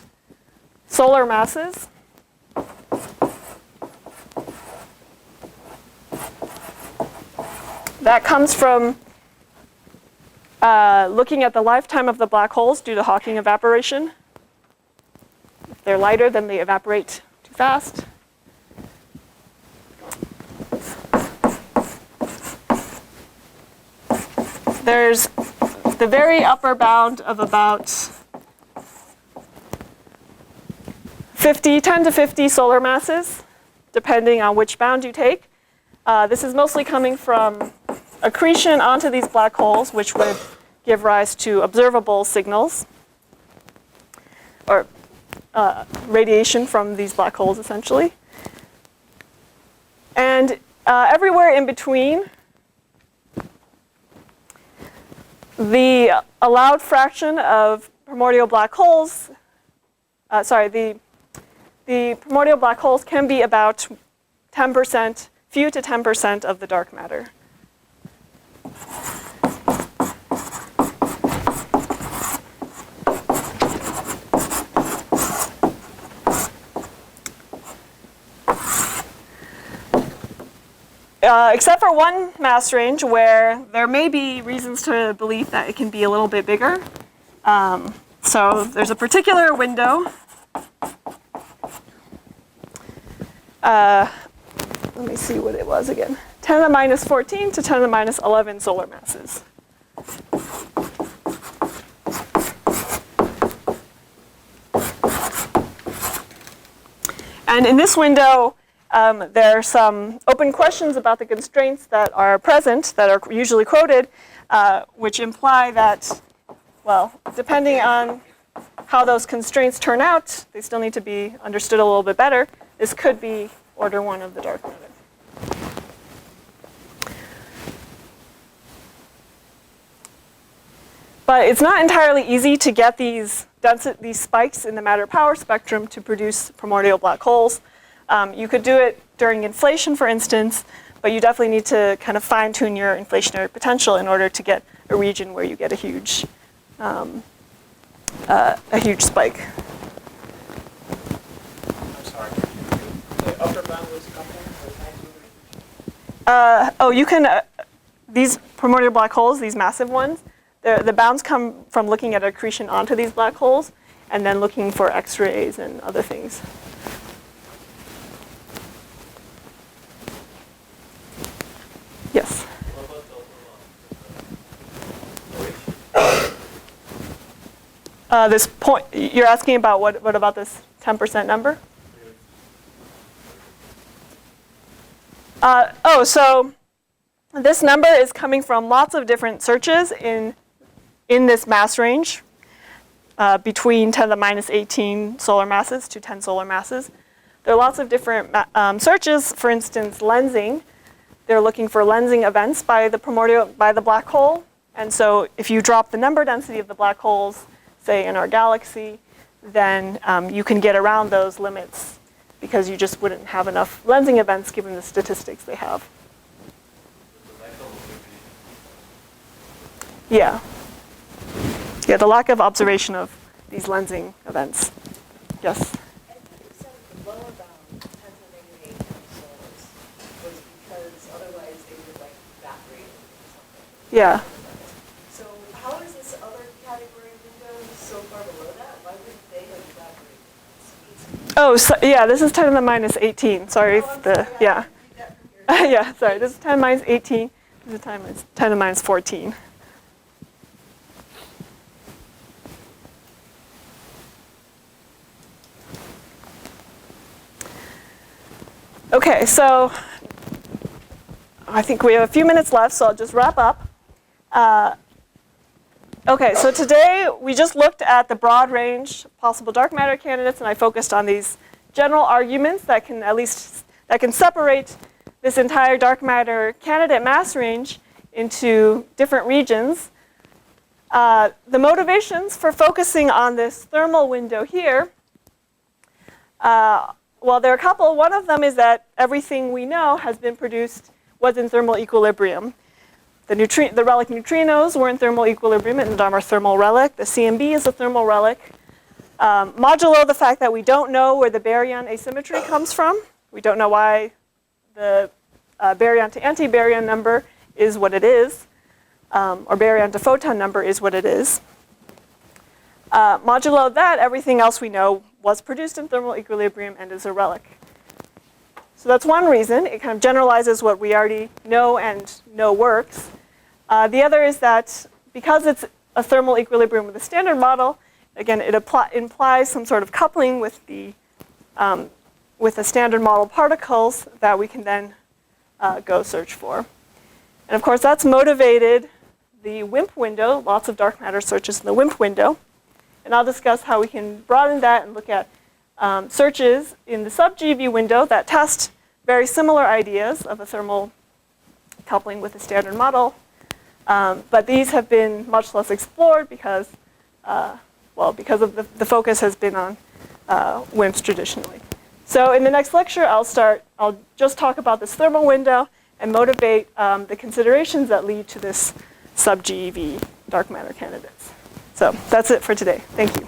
solar masses. That comes from looking at the lifetime of the black holes due to Hawking evaporation. If they're lighter, then they evaporate too fast. There's the very upper bound of about 10 to 50 solar masses, depending on which bound you take. This is mostly coming from accretion onto these black holes, which would give rise to observable signals, or radiation from these black holes, essentially. And everywhere in between, the allowed fraction of primordial black holes, the primordial black holes can be about 10%, few to 10% of the dark matter. Except for one mass range where there may be reasons to believe that it can be a little bit bigger. So there's a particular window. Let me see what it was again. 10 to the minus 14 to 10 to the minus 11 solar masses. And in this window, there are some open questions about the constraints that are present, that are usually quoted, which imply that, well, depending on how those constraints turn out, they still need to be understood a little bit better. This could be order 1 of the dark matter. But it's not entirely easy to get these spikes in the matter-power spectrum to produce primordial black holes. You could do it during inflation, for instance, but you definitely need to kind of fine-tune your inflationary potential in order to get a region where you get a huge spike. I'm sorry, the upper bound was coming or You can, these primordial black holes, these massive ones, the bounds come from looking at accretion onto these black holes and then looking for X-rays and other things. Yes? This point, you're asking about what about this 10% number? So this number is coming from lots of different searches in this mass range between 10 to the minus 18 solar masses to 10 solar masses. There are lots of different searches. For instance, lensing. They're looking for lensing events by the black hole. And so if you drop the number density of the black holes, say in our galaxy, then you can get around those limits because you just wouldn't have enough lensing events given the statistics they have. Yeah. Yeah, the lack of observation of these lensing events. Yes? I think you said the lower bound, 10 to the negative 8 solars, was because otherwise they would like evaporate or something. Yeah. So how is this other category window so far below that? Why wouldn't they have evaporated? Oh, so, yeah, this is 10 to the minus 18. Sorry, yeah. Yeah, sorry, this is 10 to the minus 18. This is 10 to the minus 14. Okay, so I think we have a few minutes left, so I'll just wrap up. Okay, so today we just looked at the broad range of possible dark matter candidates, and I focused on these general arguments that can separate this entire dark matter candidate mass range into different regions. The motivations for focusing on this thermal window here, well, there are a couple. One of them is that everything we know was in thermal equilibrium. The relic neutrinos were in thermal equilibrium and are a thermal relic. The CMB is a thermal relic. Modulo the fact that we don't know where the baryon asymmetry comes from. We don't know why the baryon to anti-baryon number is what it is, or baryon to photon number is what it is. Modulo that, everything else we know was produced in thermal equilibrium and is a relic. So that's one reason. It kind of generalizes what we already know and know works. The other is that because it's a thermal equilibrium with a standard model, again, it implies some sort of coupling with the standard model particles that we can then go search for. And of course, that's motivated the WIMP window, lots of dark matter searches in the WIMP window. And And I'll discuss how we can broaden that and look at searches in the sub-GeV window that test very similar ideas of a thermal coupling with a standard model. But these have been much less explored because, because of the focus has been on WIMPs traditionally. So in the next lecture, I'll just talk about this thermal window and motivate the considerations that lead to this sub-GeV dark matter candidates. So that's it for today. Thank you.